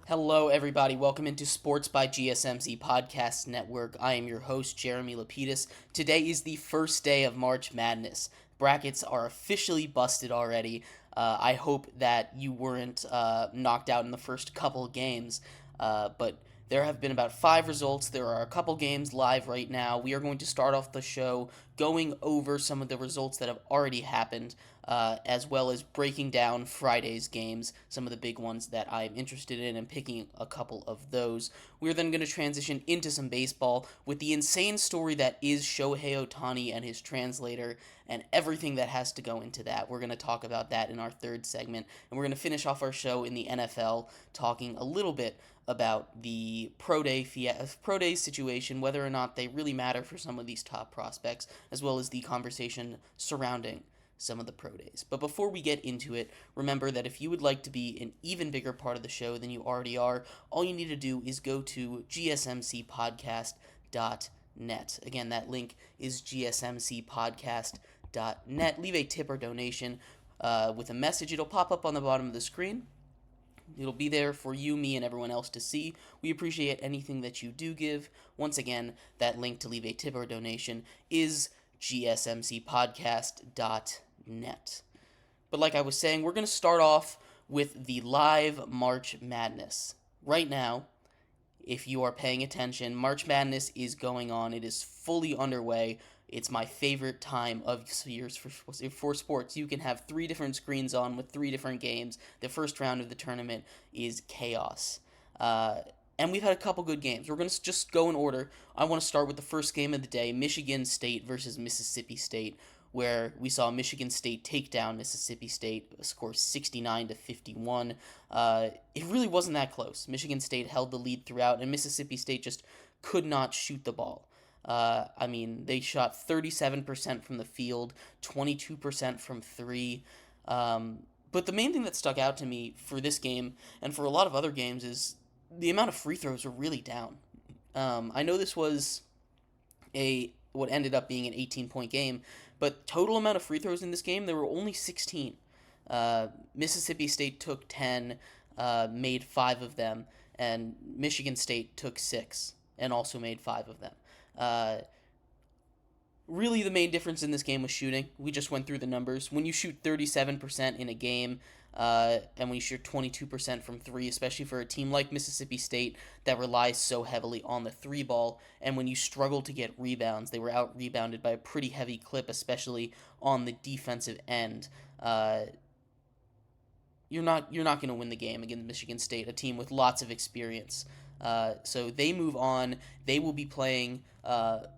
Hello, everybody. Welcome into Sports by GSMC Podcast Network. I am your host, Jeremy Lapidus. Today is the first day of March Madness. Brackets are officially busted already. I hope that you weren't knocked out in the first couple games, but there have been about 5 results. There are a couple games live right now. We are going to start off the show going over some of the results that have already happened, as well as breaking down Friday's games, some of the big ones that I'm interested in, and picking a couple of those. We're then going to transition into some baseball with the insane story that is Shohei Ohtani and his translator, and everything that has to go into that. We're going to talk about that in our third segment, and we're going to finish off our show in the NFL talking a little bit about the pro day situation, whether or not they really matter for some of these top prospects, as well as the conversation surrounding some of the pro days. But before we get into it, remember that if you would like to be an even bigger part of the show than you already are, all you need to do is go to gsmcpodcast.net. Again, that link is gsmcpodcast.net. Leave a tip or donation with a message. It'll pop up on the bottom of the screen. It'll be there for you, me, and everyone else to see. We appreciate anything that you do give. Once again, that link to leave a tip or donation is gsmcpodcast.net. But like I was saying, we're going to start off with the live March Madness. Right now, if you are paying attention, March Madness is going on. It is fully underway. It's my favorite time of years for sports. You can have 3 different screens on with 3 different games. The first round of the tournament is chaos. And we've had a couple good games. We're going to just go in order. I want to start with the first game of the day, Michigan State versus Mississippi State, where we saw Michigan State take down Mississippi State, score 69-51. It really wasn't that close. Michigan State held the lead throughout, and Mississippi State just could not shoot the ball. They shot 37% from the field, 22% from 3. But the main thing that stuck out to me for this game, and for a lot of other games, is the amount of free throws were really down. I know this was what ended up being an 18-point game, but total amount of free throws in this game, there were only 16. Mississippi State took 10, made 5 of them, and Michigan State took 6 and also made 5 of them. Really, the main difference in this game was shooting. We just went through the numbers. When you shoot 37% in a game, and when you shoot 22% from 3, especially for a team like Mississippi State that relies so heavily on the 3 ball, and when you struggle to get rebounds, they were out-rebounded by a pretty heavy clip, especially on the defensive end. You're not going to win the game against Michigan State, a team with lots of experience. So they move on. They will be playing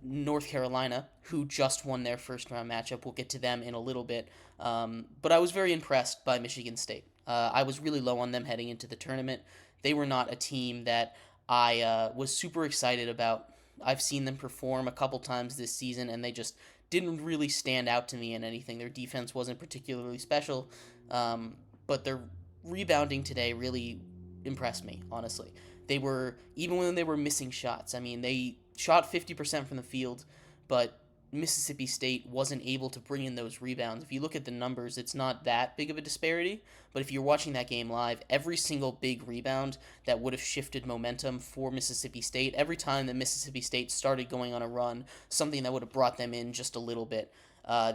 North Carolina, who just won their first round matchup. We'll get to them in a little bit. But I was very impressed by Michigan State. I was really low on them heading into the tournament. They were not a team that I was super excited about. I've seen them perform a couple times this season, and they just didn't really stand out to me in anything. Their defense wasn't particularly special, but their rebounding today really impressed me, honestly. They were, even when they were missing shots, they shot 50% from the field, but Mississippi State wasn't able to bring in those rebounds. If you look at the numbers, it's not that big of a disparity, but if you're watching that game live, every single big rebound that would have shifted momentum for Mississippi State, every time that Mississippi State started going on a run, something that would have brought them in just a little bit,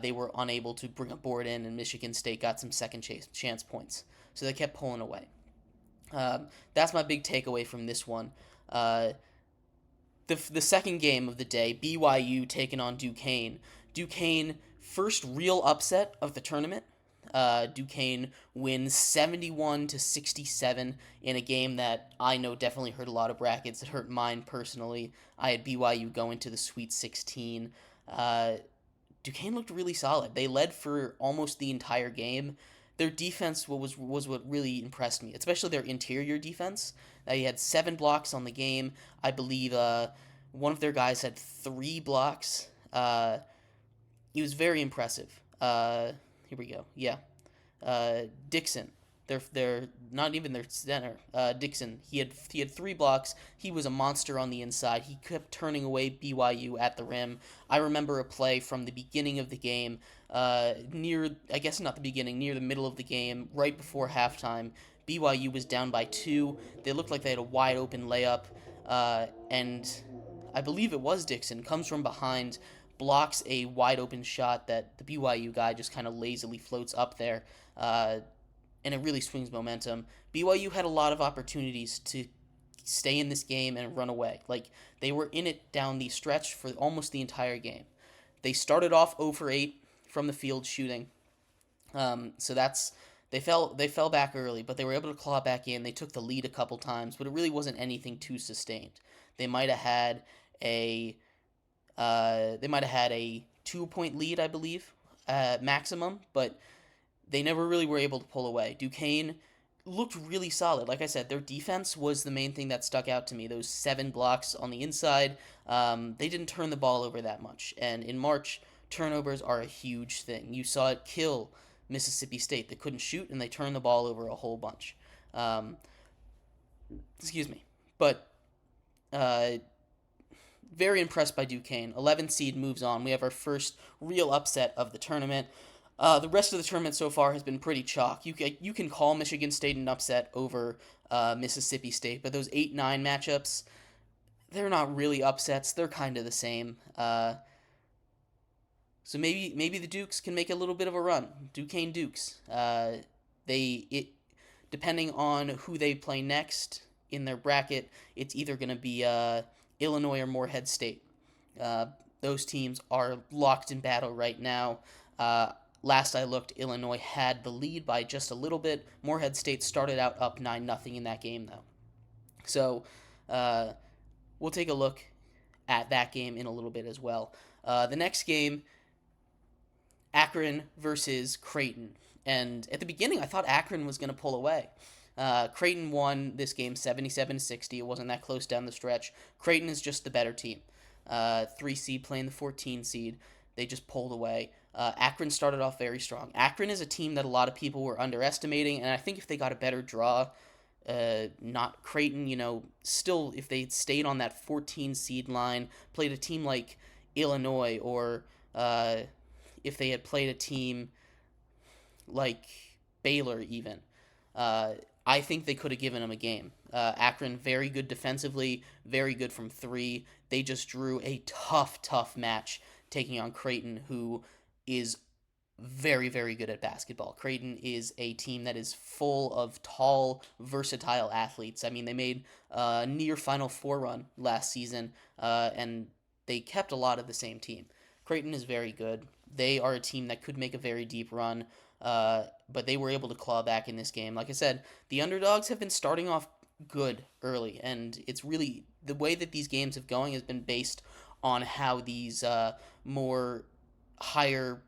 they were unable to bring a board in, and Michigan State got some second chance points. So they kept pulling away. That's my big takeaway from this one. The second game of the day, BYU taking on Duquesne. Duquesne, first real upset of the tournament. Duquesne wins 71-67 in a game that I know definitely hurt a lot of brackets. It hurt mine personally. I had BYU going to the Sweet 16. Duquesne looked really solid. They led for almost the entire game. Their defense was what really impressed me, especially their interior defense. They had 7 blocks on the game. I believe one of their guys had 3 blocks. He was very impressive. Here we go. Yeah. Dixon. They're not even their center. Dixon. He had 3 blocks. He was a monster on the inside. He kept turning away BYU at the rim. I remember a play from the beginning of the game, near the middle of the game, right before halftime. BYU was down by 2. They looked like they had a wide open layup, and I believe it was Dixon, comes from behind, blocks a wide open shot that the BYU guy just kind of lazily floats up there, and it really swings momentum. BYU had a lot of opportunities to stay in this game and run away. Like, they were in it down the stretch for almost the entire game. They started off 0 for 8 from the field shooting. So that's they fell back early, but they were able to claw back in. They took the lead a couple times, but it really wasn't anything too sustained. They might have had a 2-point lead, I believe, maximum, but they never really were able to pull away. Duquesne looked really solid. Like I said, their defense was the main thing that stuck out to me. Those 7 blocks on the inside, they didn't turn the ball over that much. And in March, turnovers are a huge thing. You saw it kill Mississippi State. They couldn't shoot, and they turned the ball over a whole bunch. Excuse me. But very impressed by Duquesne. 11 seed moves on. We have our first real upset of the tournament. The rest of the tournament so far has been pretty chalk. You can call Michigan State an upset over Mississippi State, but those 8-9 matchups, they're not really upsets. They're kind of the same. So maybe the Dukes can make a little bit of a run. Duquesne Dukes. Depending on who they play next in their bracket, it's either going to be Illinois or Morehead State. Those teams are locked in battle right now. Last I looked, Illinois had the lead by just a little bit. Morehead State started out up 9-0 in that game, though. So we'll take a look at that game in a little bit as well. The next game, Akron versus Creighton. And at the beginning, I thought Akron was going to pull away. Creighton won this game 77-60. It wasn't that close down the stretch. Creighton is just the better team. 3 seed playing the 14 seed. They just pulled away. Akron started off very strong. Akron is a team that a lot of people were underestimating, and I think if they got a better draw, not Creighton, still if they stayed on that 14 seed line, played a team like Illinois, or if they had played a team like Baylor even, I think they could have given them a game. Akron, very good defensively, very good from 3. They just drew a tough match taking on Creighton, who is very, very good at basketball. Creighton is a team that is full of tall, versatile athletes. I mean, they made a near Final Four run last season, and they kept a lot of the same team. Creighton is very good. They are a team that could make a very deep run, but they were able to claw back in this game. Like I said, the underdogs have been starting off good early, and it's really the way that these games have going has been based on how these more higher,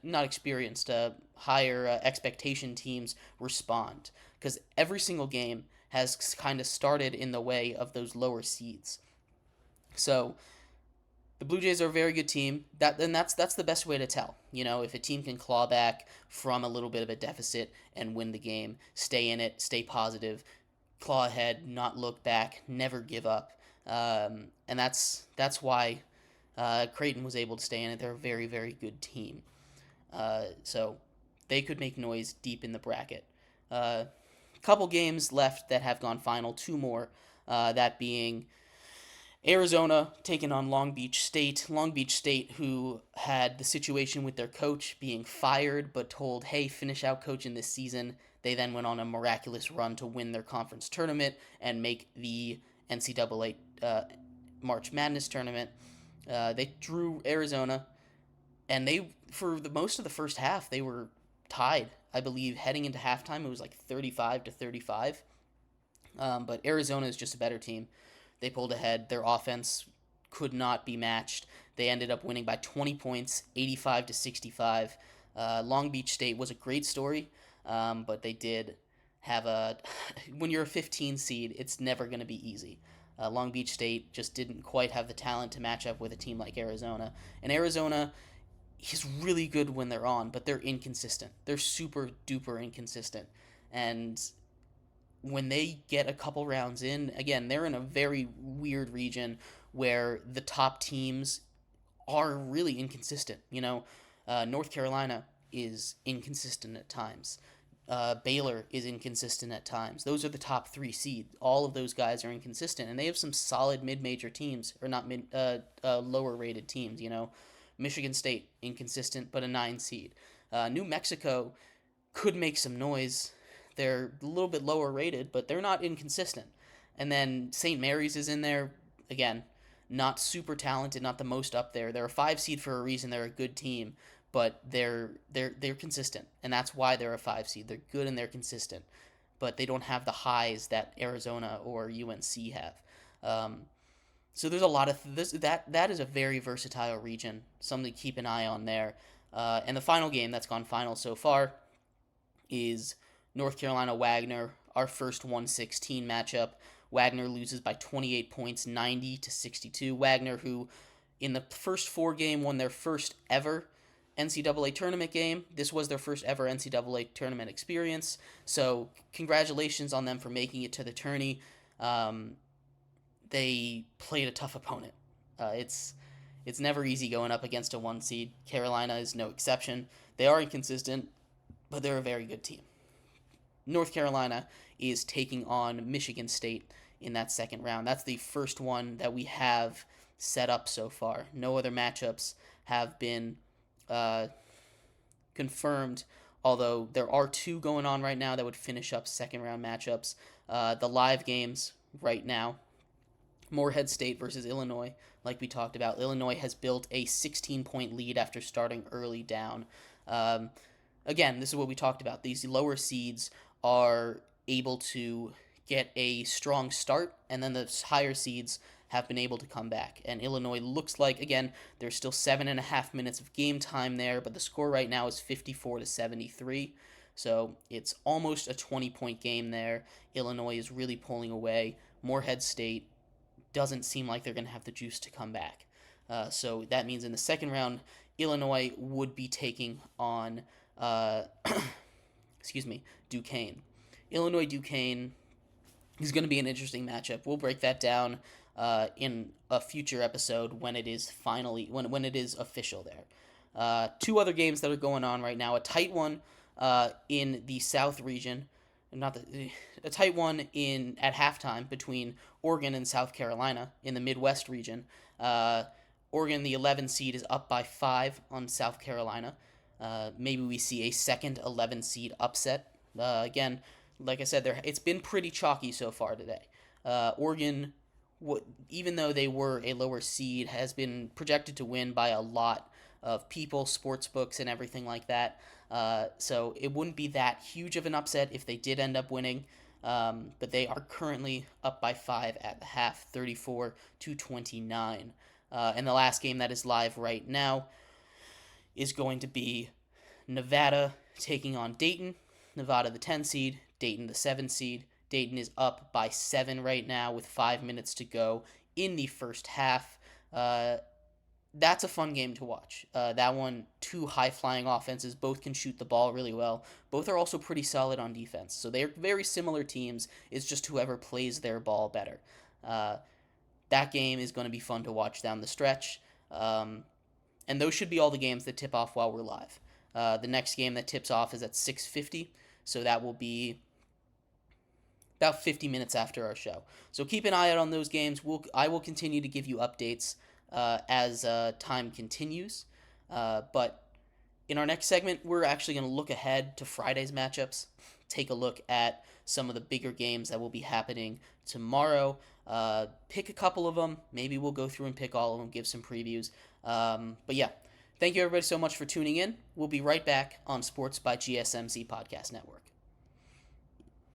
not experienced, higher expectation teams respond. Because every single game has kind of started in the way of those lower seeds. So the Blue Jays are a very good team. That's the best way to tell. If a team can claw back from a little bit of a deficit and win the game, stay in it, stay positive, claw ahead, not look back, never give up. And that's why Creighton was able to stay in it. They're a very, very good team. So they could make noise deep in the bracket. Couple games left that have gone final, 2 more, that being Arizona taking on Long Beach State. Long Beach State, who had the situation with their coach being fired but told, hey, finish out coaching this season. They then went on a miraculous run to win their conference tournament and make the NCAA March Madness tournament. They drew Arizona, and for most of the first half, they were tied. I believe heading into halftime, it was like 35-35. But Arizona is just a better team. They pulled ahead. Their offense could not be matched. They ended up winning by 20 points, 85-65. Long Beach State was a great story, but they did have when you're a 15 seed, it's never going to be easy. Long Beach State just didn't quite have the talent to match up with a team like Arizona. And Arizona is really good when they're on, but they're inconsistent. They're super duper inconsistent. And when they get a couple rounds in, again, they're in a very weird region where the top teams are really inconsistent. North Carolina is inconsistent at times. Baylor is inconsistent at times. Those are the top 3 seed. All of those guys are inconsistent, and they have some solid mid-major teams, or not lower-rated teams. Michigan State inconsistent, but a 9 seed. New Mexico could make some noise. They're a little bit lower rated, but they're not inconsistent. And then St. Mary's is in there again. Not super talented, not the most up there. They're a 5 seed for a reason. They're a good team, but they're consistent, and that's why they're a 5 seed. They're good and they're consistent, but they don't have the highs that Arizona or UNC have. So there's a lot of this. That is a very versatile region. Something to keep an eye on there. And the final game that's gone final so far is North Carolina Wagner, our first 1/16 matchup. Wagner loses by 28 points, 90-62. Wagner, who in the first 4 game won their first ever NCAA tournament game. This was their first ever NCAA tournament experience. So congratulations on them for making it to the tourney. They played a tough opponent. It's never easy going up against a 1 seed. Carolina is no exception. They are inconsistent, but they're a very good team. North Carolina is taking on Michigan State in that second round. That's the first one that we have set up so far. No other matchups have been confirmed, although there are 2 going on right now that would finish up second round matchups. The live games right now, Morehead State versus Illinois, like we talked about. Illinois has built a 16-point lead after starting early down. Again, this is what we talked about. These lower seeds are able to get a strong start, and then the higher seeds have been able to come back. And Illinois looks like, again, there's still 7.5 minutes of game time there, but the score right now is 54-73. So it's almost a 20-point game there. Illinois is really pulling away. Morehead State doesn't seem like they're going to have the juice to come back. So that means in the second round, Illinois would be taking on Duquesne. Illinois-Duquesne is going to be an interesting matchup. We'll break that down in a future episode when it is when it is official there. 2 other games that are going on right now. A tight one in the South region. A tight one at halftime between Oregon and South Carolina in the Midwest region. Oregon, the 11 seed, is up by 5 on South Carolina. Maybe we see a second 11 seed upset. Again, like I said, it's been pretty chalky so far today. Oregon, even though they were a lower seed, has been projected to win by a lot of people, sports books, and everything like that. So it wouldn't be that huge of an upset if they did end up winning. But they are currently up by 5 at the half, 34-29. And the last game that is live right now is going to be Nevada taking on Dayton. Nevada, the 10 seed, Dayton, the 7 seed. Dayton is up by 7 right now with 5 minutes to go in the first half. That's a fun game to watch. That one, 2 high-flying offenses. Both can shoot the ball really well. Both are also pretty solid on defense. So they're very similar teams. It's just whoever plays their ball better. That game is going to be fun to watch down the stretch. And those should be all the games that tip off while we're live. The next game that tips off is at 6:50. So that will be about 50 minutes after our show. So keep an eye out on those games. I will continue to give you updates as time continues. But in our next segment, we're actually going to look ahead to Friday's matchups, take a look at some of the bigger games that will be happening tomorrow, pick a couple of them. Maybe we'll go through and pick all of them, give some previews. But yeah, thank you everybody so much for tuning in. We'll be right back on Sports by GSMC Podcast Network.